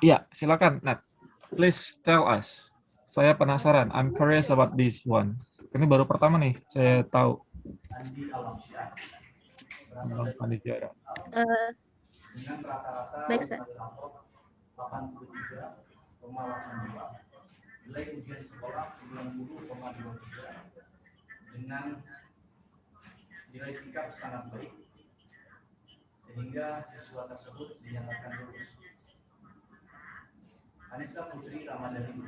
Iya, silakan. Nat, please tell us. Saya penasaran. I'm curious about this one. Ini baru pertama nih, saya tahu tentang panitia. Eh, baik, Sir.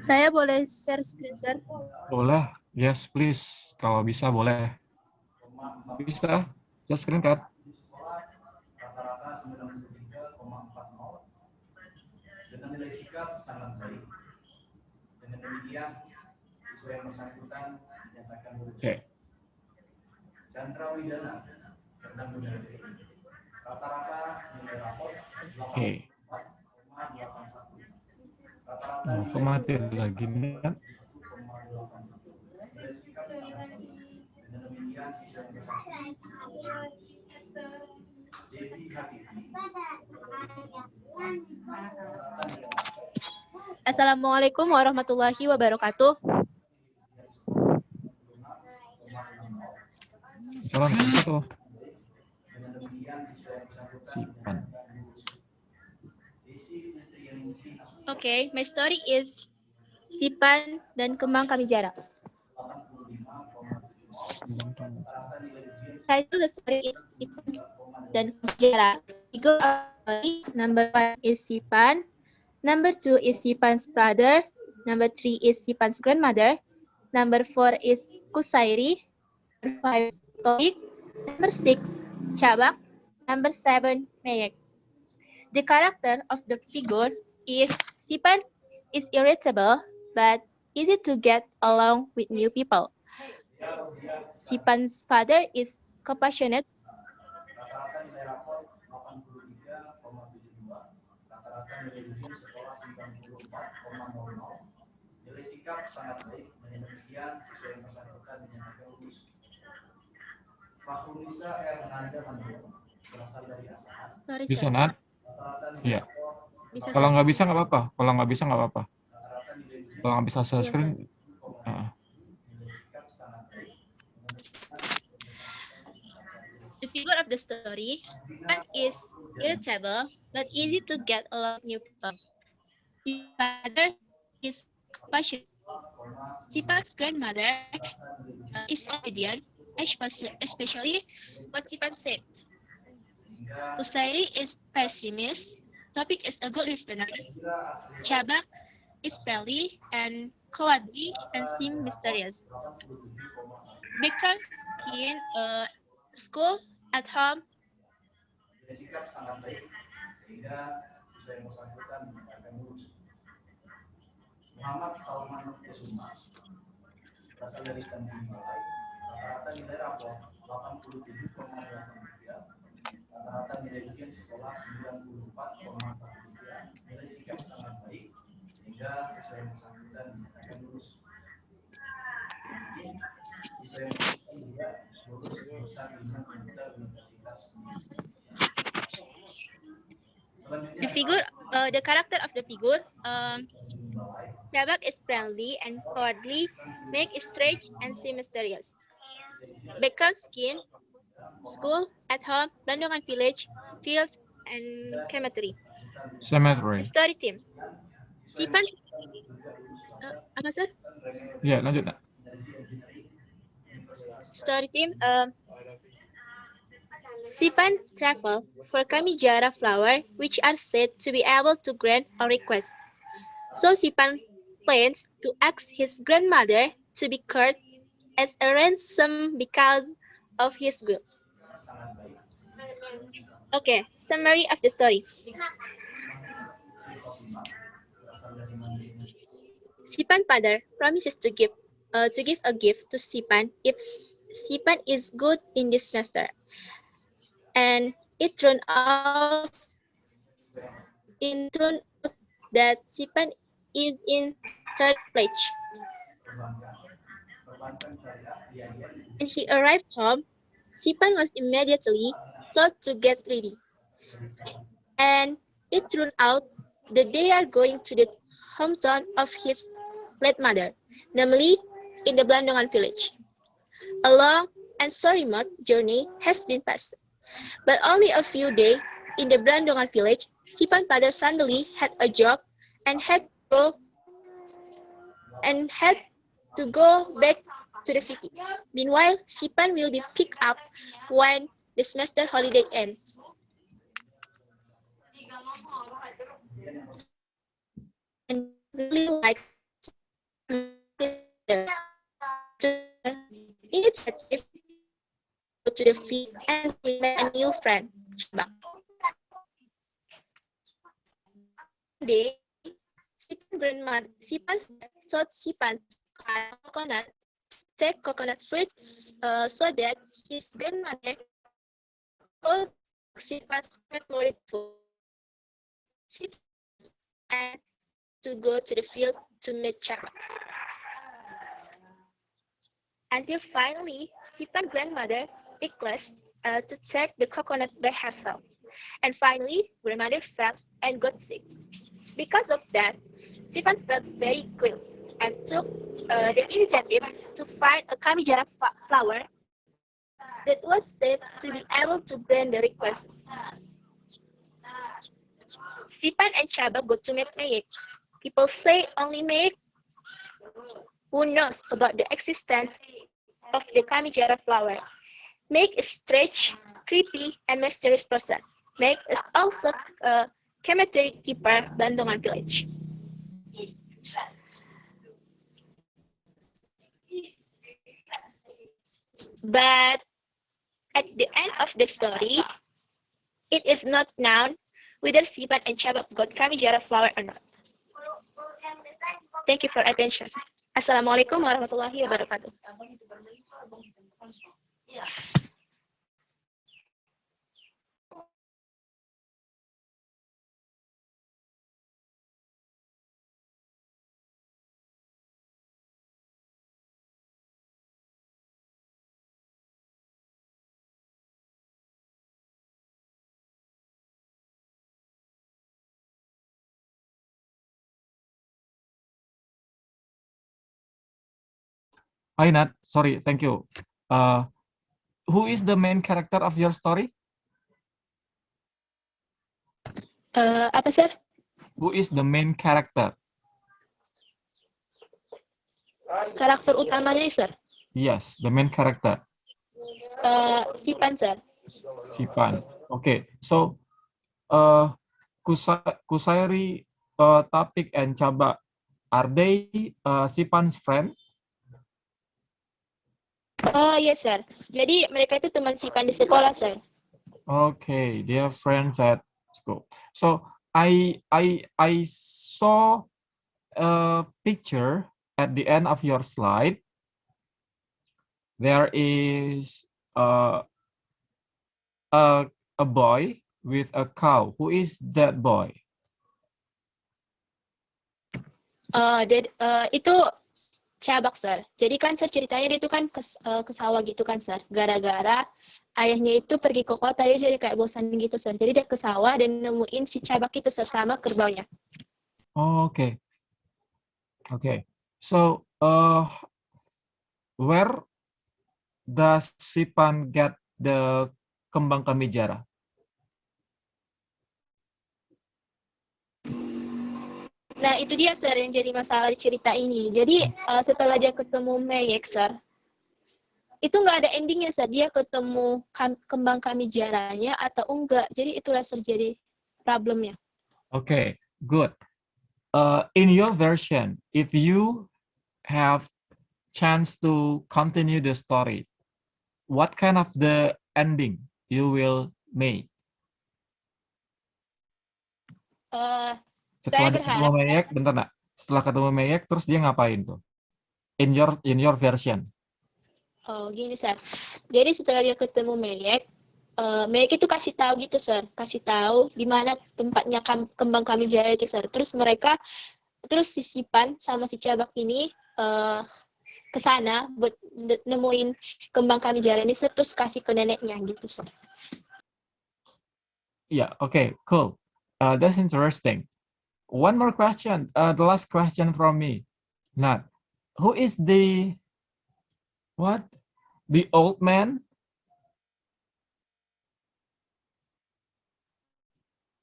Saya boleh share screen, Sir? Boleh? Yes, please. Kalau bisa, boleh. Bisa. Just screen cut. Oke. Oke. Oh, kok mati lagi nih? Assalamualaikum warahmatullahi wabarakatuh. Assalamualaikum. Sipan. Okay, my story is Sipan dan Kembang Kamijara. Title the story is Sipan dan Kamijara. Figure of the story, number 1 is Sipan, number 2 is Sipan's brother, number 3 is Sipan's grandmother, number 4 is Kusairi, number 5 Topik, number 6 Chabak, number 7 Mayek. The character of the figure is Sipan is irritable but easy to get along with new people. Sipan's father is compassionate. Sorry, Bisa, sir. Nat? Iya. Bisa, Kalau sir. nggak bisa, nggak apa-apa. Kalau nggak bisa, nggak apa-apa. Kalau nggak bisa share Iya, screen, sir. The figure of the story, Sipan is irritable but easy to get along with new people. His father is compassionate. Sipan's grandmother is obedient, especially what Sipan said. Usairi is pessimist. Topik is a good listener. Chabak is friendly and cowardly and seem mysterious. Background skin, school, at home. The figure, the character of the figure, Chabak is friendly and cowardly, Meg is strange and seem mysterious. Background skin, school, at home, Bandungan village, fields, and cemetery. cemetery. Story team. Sipan, apa sir? Iya, lanjut, Nat. Story team. Sipan travel for Kamijara flower, which are said to be able to grant a request. So Sipan plans to ask his grandmother to be cured as a ransom because of his guilt. Okay, summary of the story. Sipan father promises to give a gift to Sipan if Sipan is good in this semester, and it turned out that Sipan is in third place. When he arrived home, Sipan was immediately told to get ready, and it turned out that they are going to the hometown of his late mother, namely in the Blandongan village. A long and sorry remote journey has been passed, but only a few days in the Blandongan village, Sipan father suddenly had a job and had to go back to the city. Meanwhile, Sipan will be picked up when the semester holiday ends. And really like to initiative go to the feast and he met a new friend, Shabak. One day, Sipan's grandmother, Sipan's dad taught Sipan to cut coconut, take coconut fruits, so that his grandmother could Sipan's favorite food, and to go to the field to meet Shabak. Until finally, Sipan's grandmother requested to take the coconut by herself. And finally, grandmother fell and got sick. Because of that, Sipan felt very ill and took the initiative to find a Kamijara flower that was said to be able to grant the requests. Sipan and Chaba go to meet Mayek. People say only Mayek who knows about the existence of the Kamijara flower. Mayek is strange, creepy, and mysterious person. Mayek is also a cemetery keeper Bandungan village. But at the end of the story, it is not known whether Sipan and Chabak got Kamijara flower or not. Thank you for attention. Assalamualaikum warahmatullahi wabarakatuh. Hi Nat, sorry, thank you. Who is the main character of your story? Apa sir? Who is the main character? Karakter utamanya sir? Yes, the main character. Sipan sir. Sipan. Okay, so Kusairi, Tapik, and Chaba, are they Sipan's friend? Oh yes sir. Jadi mereka itu teman Sipan di sekolah sir. Okay, they are friends at school. So I saw a picture at the end of your slide. There is a boy with a cow. Who is that boy? Itu Cabak sir. Jadi kan sir ceritanya dia itu kan ke sawah gitu kan sir. Gara-gara ayahnya itu pergi ke kota dia jadi kayak bosan gitu sir. Jadi dia ke sawah dan nemuin si Cabak itu sir sama kerbaunya. Oh, okay. Okay. So where does Sipan get the kembang kamijara? Nah itu dia sir yang jadi masalah di cerita ini. Jadi setelah dia ketemu Mayek sir, itu nggak ada endingnya sir. Dia ketemu kembang kamijaranya atau enggak. Jadi itulah sir jadi problemnya. Okay, good. In your version, if you have chance to continue the story, what kind of the ending you will make? Setelah ketemu Mayek, bentar nak. Setelah ketemu Mayek, terus dia ngapain tuh? In your version. Oh gini sir. Jadi setelah dia ketemu Mayek, Mayek itu kasih tahu gitu sir, kasih tahu di mana tempatnya kembang kamijara itu sir. Terus si Sipan sama si Cabak ini ke sana buat nemuin kembang kamijara ini sir, terus kasih ke neneknya gitu sir. Yeah, okay, cool. That's interesting. One more question. The last question from me. Nat, who is the what? The old man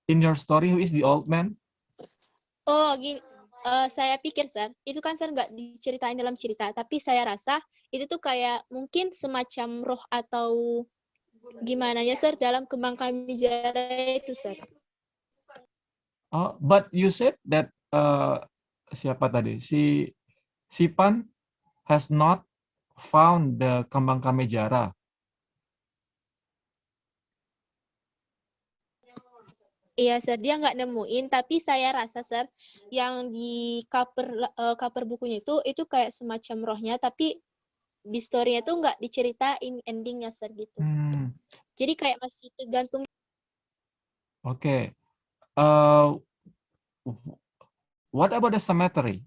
in your story? Who is the old man? Oh, gini. Saya pikir, Sir, itu kan Sir nggak diceritain dalam cerita, tapi saya rasa itu tuh kayak mungkin semacam roh atau gimana ya, Sir, dalam kembang kamijara itu, Sir. Oh, but you said that siapa tadi? Si Pan has not found the kembang kamejara. Iya, Sir, dia nggak nemuin, tapi saya rasa, Sir, yang di cover bukunya itu kayak semacam rohnya, tapi di story-nya tuh nggak diceritain endingnya, Sir, gitu. Jadi kayak masih tergantung. Okay. What about the cemetery?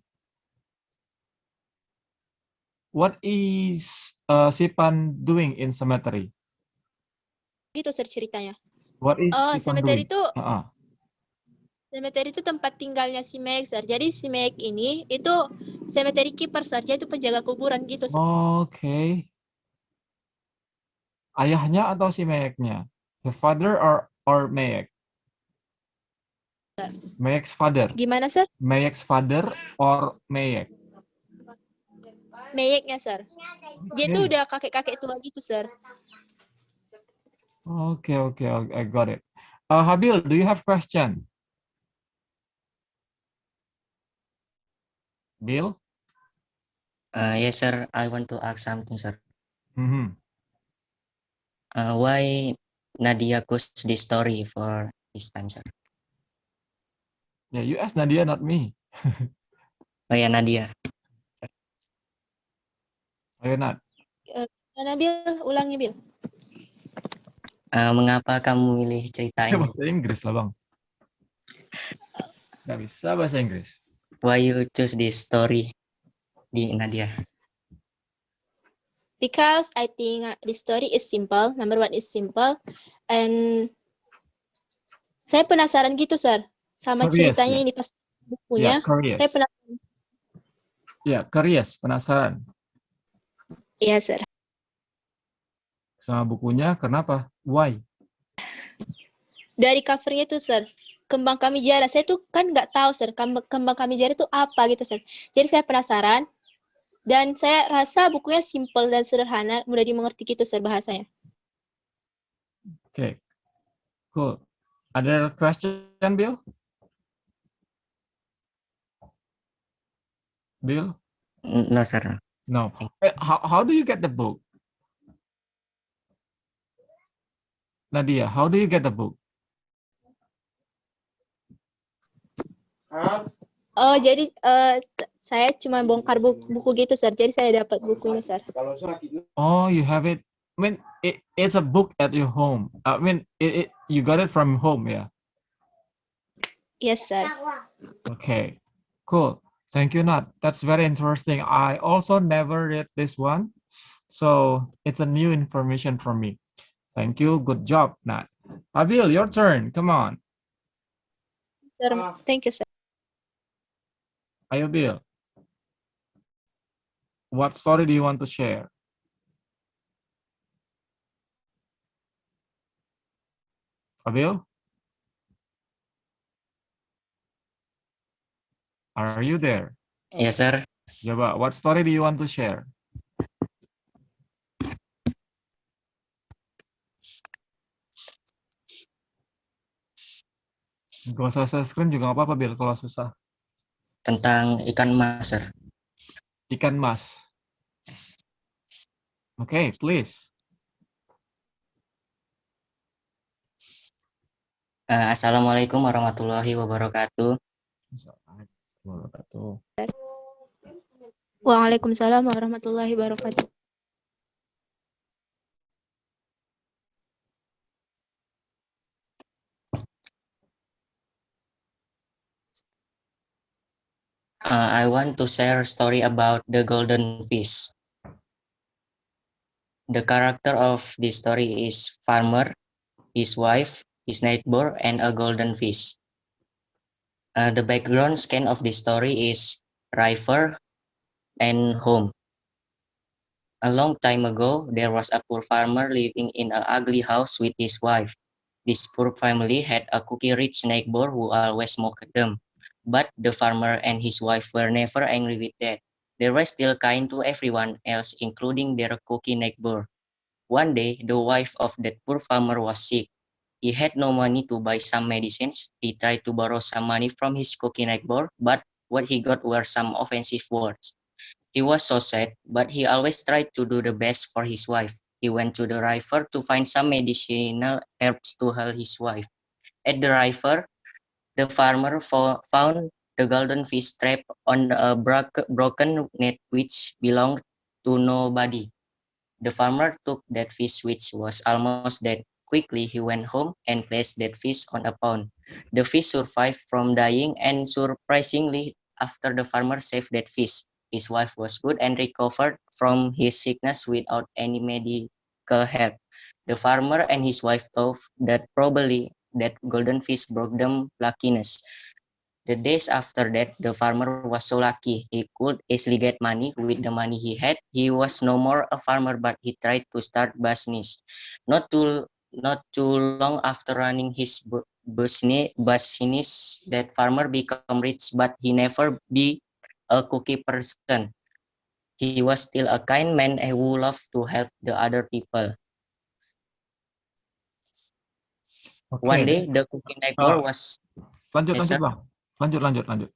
What is si Pan doing in cemetery? Gitu, Sir, ceritanya. What is si Pan Cemetery doing? itu cemetery itu tempat tinggalnya si Meg, Sir. Jadi si Meg ini itu cemetery keeper, Sir. Dia itu penjaga kuburan gitu, Sir. Okay. Ayahnya atau si Mayeknya? The father or Mayek? Mayek's father. Gimana, Sir? Mayek's father or Mayek? Mayeknya, Sir. Dia tuh Okay. udah kakek-kakek tua gitu, Sir. Okay, I got it. Habil, do you have question? Bill? Yes, sir. I want to ask something, sir. Mm-hmm. Why Nadia chose this story for this time, sir? Yeah, you ask Nadia, not me. Oh ya, Nadia. Ayo, Nat. Bil, ulangi, Bil. Mengapa kamu milih cerita ini? Bahasa Inggris lah, Bang. Nggak bisa bahasa Inggris. Why you choose this story di Nadia? Because I think the story is simple. Number one is simple. And saya penasaran gitu, Sir. Sama Curious, ceritanya ya. ini pas bukunya. Curious. Saya penasaran. Ya, curious, penasaran. Iya, Sir. Sama bukunya, kenapa? Why? Dari covernya tuh, Sir. Kembang kamijara. Saya tuh kan nggak tahu, Sir. Kembang kamijara itu apa gitu, Sir. Jadi saya penasaran. Dan saya rasa bukunya simple dan sederhana. Mudah dimengerti gitu, Sir, bahasanya. Okay, cool. Other question, Bill? Bill? No, sir. No. How do you get the book? Nadia, how do you get the book? Oh, jadi saya cuma bongkar buku gitu, Sir. Jadi saya dapat bukunya, Sir. Oh, you have it. I mean, it's a book at your home. I mean, you got it from home, yeah? Yes, Sir. Okay, cool. Thank you, Nat. That's very interesting. I also never read this one, so it's a new information for me. Thank you. Good job, Nat. Abil, your turn. Come on. Sir, thank you, Sir. Ayo, Bill. What story do you want to share? Abil? Are you there? Yes, sir. Coba, what story do you want to share? Gak usah share screen juga nggak apa-apa, Bill, kalau susah. Tentang ikan mas, sir. Ikan mas. Okay, please. Assalamualaikum warahmatullahi wabarakatuh. Waalaikumsalam warahmatullahi wabarakatuh. I want to share a story about the golden fish. The character of this story is farmer, his wife, his neighbor, and a golden fish. The background scan of this story is river and home. A long time ago, there was a poor farmer living in an ugly house with his wife. This poor family had a cookie-rich neighbor who always mocked them. But the farmer and his wife were never angry with that. They were still kind to everyone else, including their cookie neighbor. One day, the wife of that poor farmer was sick. He had no money to buy some medicines. He tried to borrow some money from his cookie neighbor, but what he got were some offensive words. He was so sad, but he always tried to do the best for his wife. He went to the river to find some medicinal herbs to heal his wife. At the river, the farmer found the golden fish trapped on a broken net which belonged to nobody. The farmer took that fish which was almost dead. Quickly he went home and placed that fish on a pond. The fish survived from dying, and surprisingly, after the farmer saved that fish, his wife was good and recovered from his sickness without any medical help. The farmer and his wife thought that probably that golden fish brought them luckiness. The days after that, the farmer was so lucky he could easily get money. With the money he had, he was no more a farmer, but he tried to start business. Not too long after running his business, that farmer become rich, but he never be a cookie person. He was still a kind man who loved to help the other people. One Okay. day, the cookie neighbor was Lanjut, yes, lanjut sir. bang. Lanjut.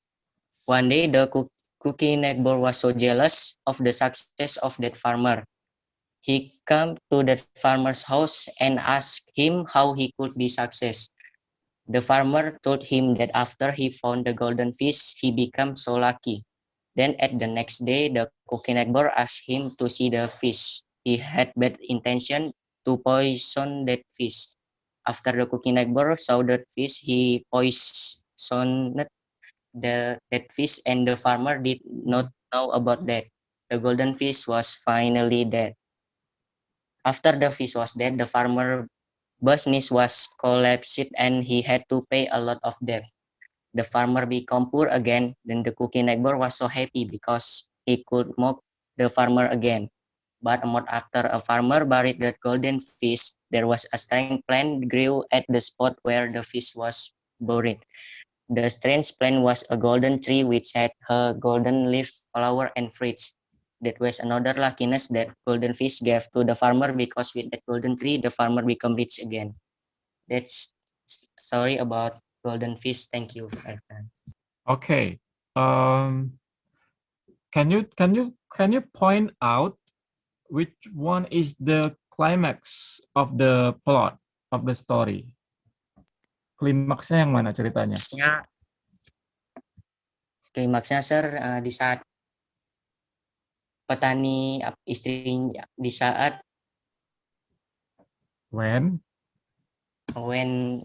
One day, the cookie neighbor was so jealous of the success of that farmer. He came to that farmer's house and asked him how he could be success. The farmer told him that after he found the golden fish, he became so lucky. Then at the next day, the cookie neighbor asked him to see the fish. He had bad intention to poison that fish. After the cookie neighbor saw that fish, he poisoned that fish, and the farmer did not know about that. The golden fish was finally dead. After the fish was dead, the farmer business was collapsed and he had to pay a lot of debt. The farmer became poor again. Then the cookie neighbor was so happy because he could mock the farmer again. But a month after a farmer buried that golden fish, there was a strange plant grew at the spot where the fish was buried. The strange plant was a golden tree which had a golden leaf, flower, and fruits. That was another luckiness that golden fish gave to the farmer, because with that golden tree, the farmer become rich again. That's sorry about golden fish. Thank you, my friend. Okay. Um, can you point out which one is the climax of the plot of the story? Klimaksnya yang mana ceritanya? Klimaksnya, sir, di saat petani istrinya, di saat When? when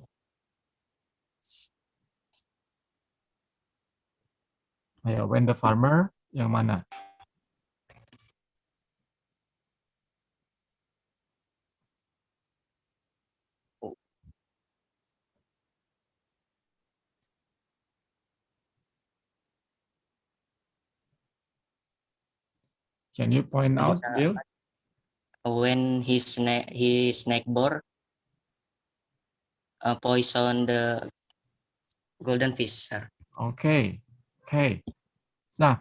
Ayo, when the farmer yang mana? Can you point out, Bill? when his neighbor poison the golden fish, sir. Okay. Nah,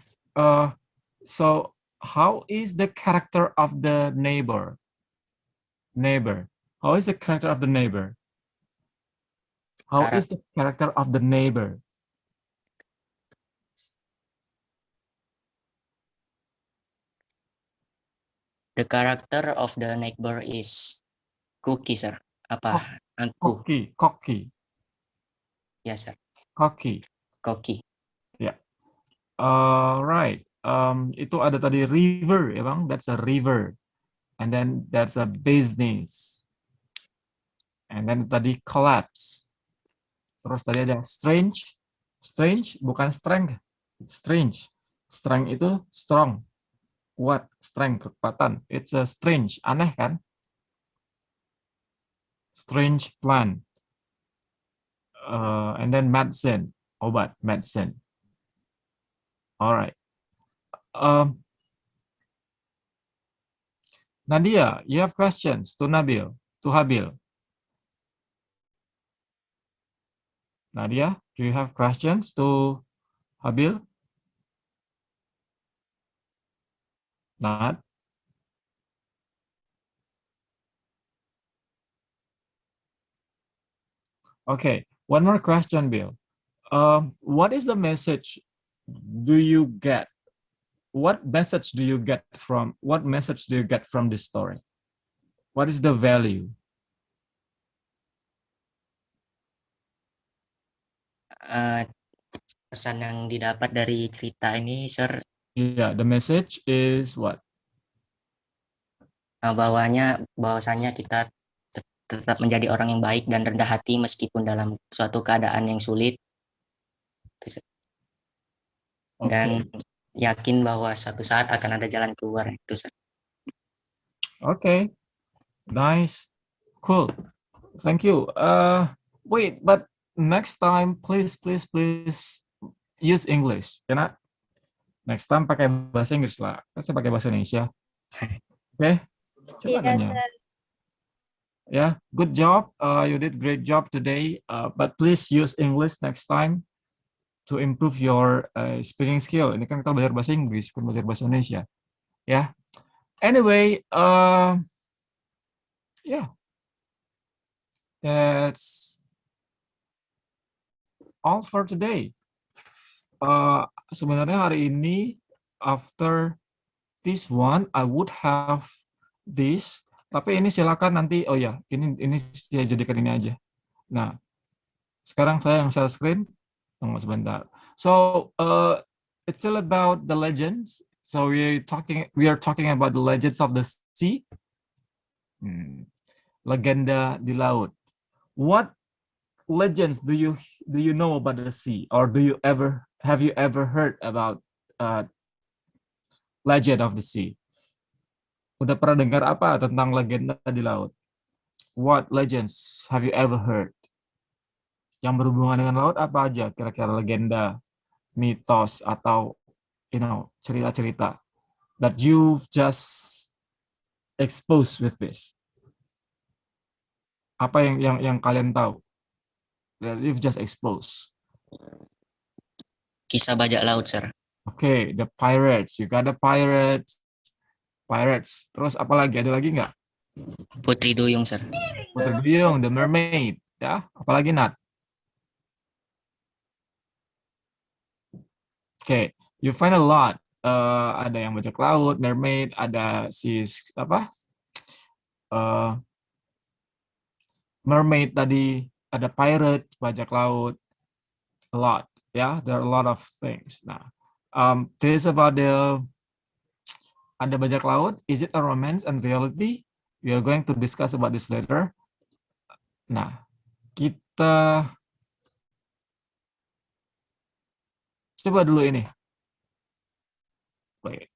so how is the character of the neighbor? How is the character of the neighbor? How is the character of the neighbor? The character of the neighbor is Cookie, sir. Apa? Cocky. Ya, sir. Cocky. Ya. Right. Itu ada tadi river, ya bang. That's a river. And then that's a business. And then tadi collapse. Terus tadi ada strange. Strange bukan strength. Strange. Strength itu strong. Kuat. Strength, kekuatan. It's a strange. Aneh kan? Strange plan. And then medicine. Obat, medicine. All right. Nadia, you have questions to Habil. Nadia, do you have questions to Habil? Not. Okay, one more question, Bill. What is the message do you get? What message do you get from this story? What is the value? Pesan yang didapat dari cerita ini, Sir, Yeah, the message is what? bahwasanya kita tetap menjadi orang yang baik dan rendah hati meskipun dalam suatu keadaan yang sulit, dan yakin bahwa suatu saat akan ada jalan keluar itu, Sir. Okay, nice, cool. Thank you. Wait, but next time, please use English, ya nak? Next time pakai bahasa Inggris lah. Saya pakai bahasa Indonesia. Oke, coba nanya. Yeah, good job. You did great job today. But please use English next time to improve your speaking skill. Ini kan kita belajar bahasa Inggris, bukan belajar bahasa Indonesia. Yeah. Anyway, yeah, that's all for today. Sebenarnya hari ini, after this one, I would have this. Tapi ini silakan nanti. Oh ya, ini saya jadikan ini aja. Nah, sekarang saya yang share screen. Tunggu sebentar. So, it's all about the legends. So we are talking about the legends of the sea. Legenda di laut. What legends do you know about the sea, or have you ever heard about legend of the sea? Udah pernah dengar apa tentang legenda di laut? What legends have you ever heard? Yang berhubungan dengan laut apa aja? Kira-kira legenda, mitos, atau cerita-cerita that you've just exposed with this? Apa yang kalian tahu that you've just exposed? Kisah bajak laut, Sir. Okay, the pirates. You got the pirates. Terus apa lagi? Ada lagi nggak? Putri Duyung, Sir. Putri Duyung, the mermaid. Ya, apalagi Nat? Okay, you find a lot. Ada yang bajak laut, mermaid, ada mermaid tadi, ada pirate, bajak laut, a lot. Yeah, there are a lot of things. Nah, this is about ada bajak laut. Is it a romance and reality? We are going to discuss about this later. Nah, kita coba dulu ini. Wait.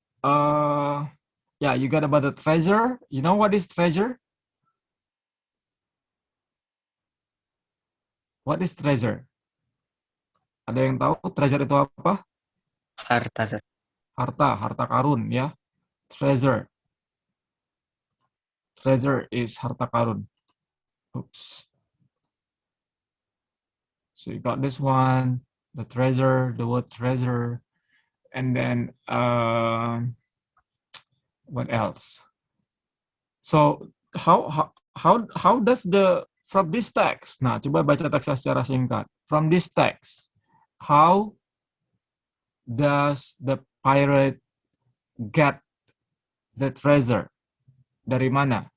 Yeah, you got about the treasure. You know what is treasure? What is treasure? Ada yang tahu treasure itu apa? Harta, Sir. Harta karun, ya. Treasure is harta karun. Oops. So you got this one, the treasure, the word treasure, and then what else? So how does from this text? Nah, coba baca teksnya secara singkat. From this text, how does the pirate get the treasure? Dari mana?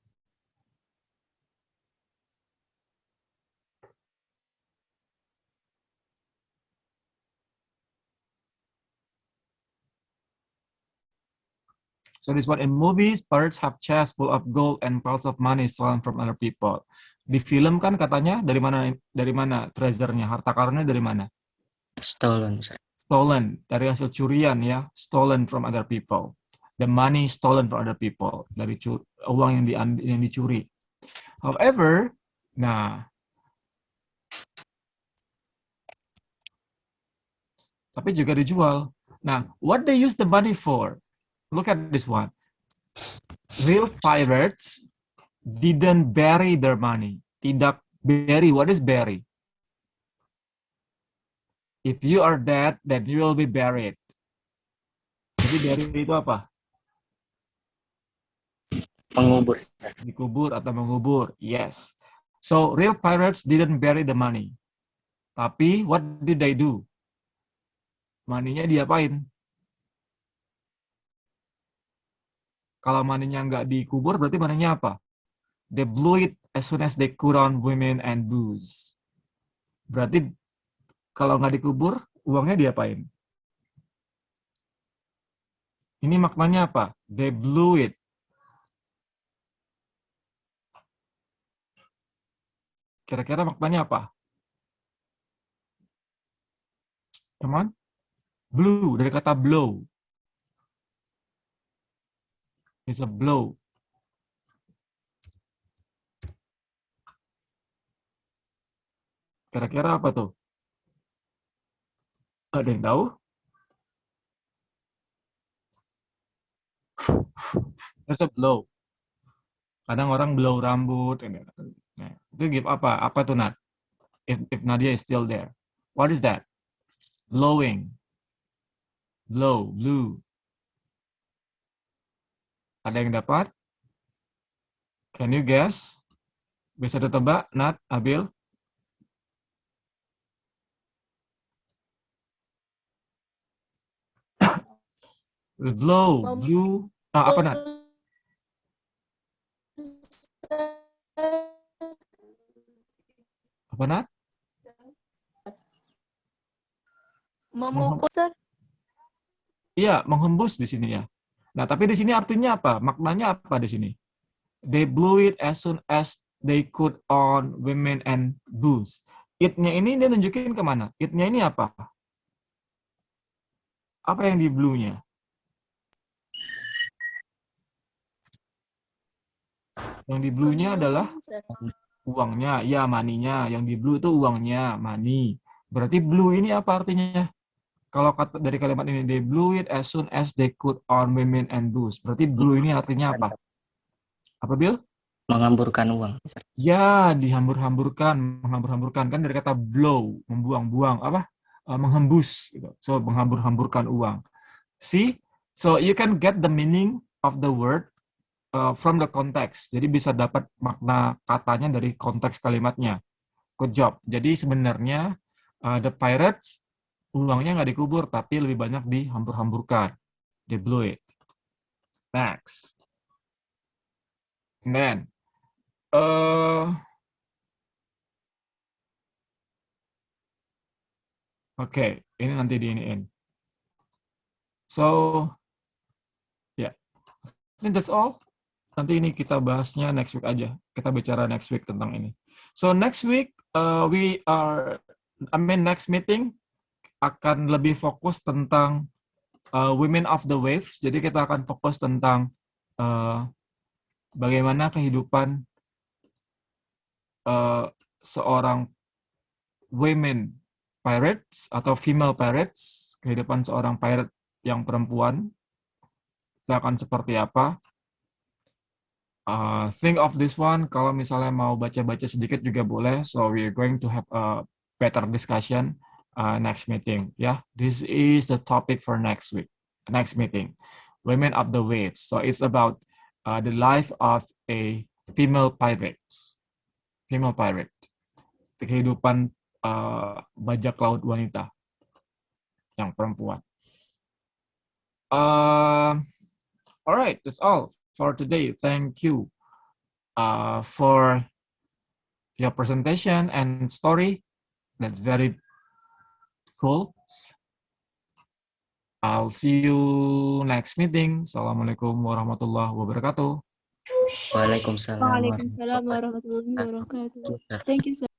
So this one, in movies, pirates have chests full of gold and piles of money stolen from other people. Di film kan katanya dari mana treasure-nya, harta karunnya dari mana? Stolen, Sir. Stolen, dari hasil curian ya, stolen from other people. The money stolen from other people, dari uang yang dicuri. However, nah, tapi juga dijual. Nah, what they use the money for? Look at this one. Real pirates didn't bury their money. Tidak bury. What is bury? If you are dead, then you will be buried. Jadi bury itu apa? Mengubur. Dikubur atau mengubur. Yes. So real pirates didn't bury the money. Tapi what did they do? Money-nya diapain? Kalau money-nya nggak dikubur, berarti money-nya apa? They blew it as soon as they could on women and booze. Berarti kalau nggak dikubur, uangnya diapain? Ini maknanya apa? They blew it. Kira-kira maknanya apa? Come on. Blue, dari kata blow. It's a blow. Kira-kira apa tuh? Ada yang tahu? It's a blow. Kadang orang blow rambut. Nah, itu give apa? Apa tuh, Nat? If Nadia is still there. What is that? Blowing. Blow, blue. Ada yang dapat? Can you guess? Bisa ditebak, Nat, Abil? Blow, blue. Apa, Nat? Apa, Nat? Memukul, Sir. Iya, menghembus di sini ya. Nah, tapi di sini artinya apa? Maknanya apa di sini? They blew it as soon as they could on women and booze. It-nya ini dia nunjukin kemana? It-nya ini apa? Apa yang di blue-nya? Yang di blue-nya adalah uangnya, ya money-nya. Yang di blue itu uangnya, money. Berarti blue ini apa artinya? Kalau kata dari kalimat ini, they blew it as soon as they could on women and booze. Berarti blue ini artinya apa? Apa, Bill? Menghamburkan uang. Ya, dihambur-hamburkan, menghambur-hamburkan kan dari kata blow, membuang-buang apa? Menghembus gitu. So menghambur-hamburkan uang. See? So you can get the meaning of the word from the context. Jadi bisa dapat makna katanya dari konteks kalimatnya. Good job. Jadi sebenarnya the pirates uangnya nggak dikubur, tapi lebih banyak dihambur-hamburkan. They blew it. Next. And then, oke, ini nanti diiniin. So, yeah, I think that's all. Nanti ini kita bahasnya next week aja. Kita bicara next week tentang ini. So next week next meeting akan lebih fokus tentang Women of the Waves. Jadi kita akan fokus tentang bagaimana kehidupan seorang women pirates atau female pirates, kehidupan seorang pirate yang perempuan, itu akan seperti apa. Think of this one, kalau misalnya mau baca-baca sedikit juga boleh. So we're going to have a better discussion next meeting. Yeah, this is the topic for next meeting, Women of the Waves. So it's about the life of a female pirate, kehidupan bajak laut wanita yang perempuan. Alright, that's all for today. Thank you for your presentation and story. That's very cool. I'll see you next meeting. Assalamualaikum warahmatullahi wabarakatuh. Waalaikumsalam. Waalaikumsalam warahmatullahi wabarakatuh. Thank you, sir.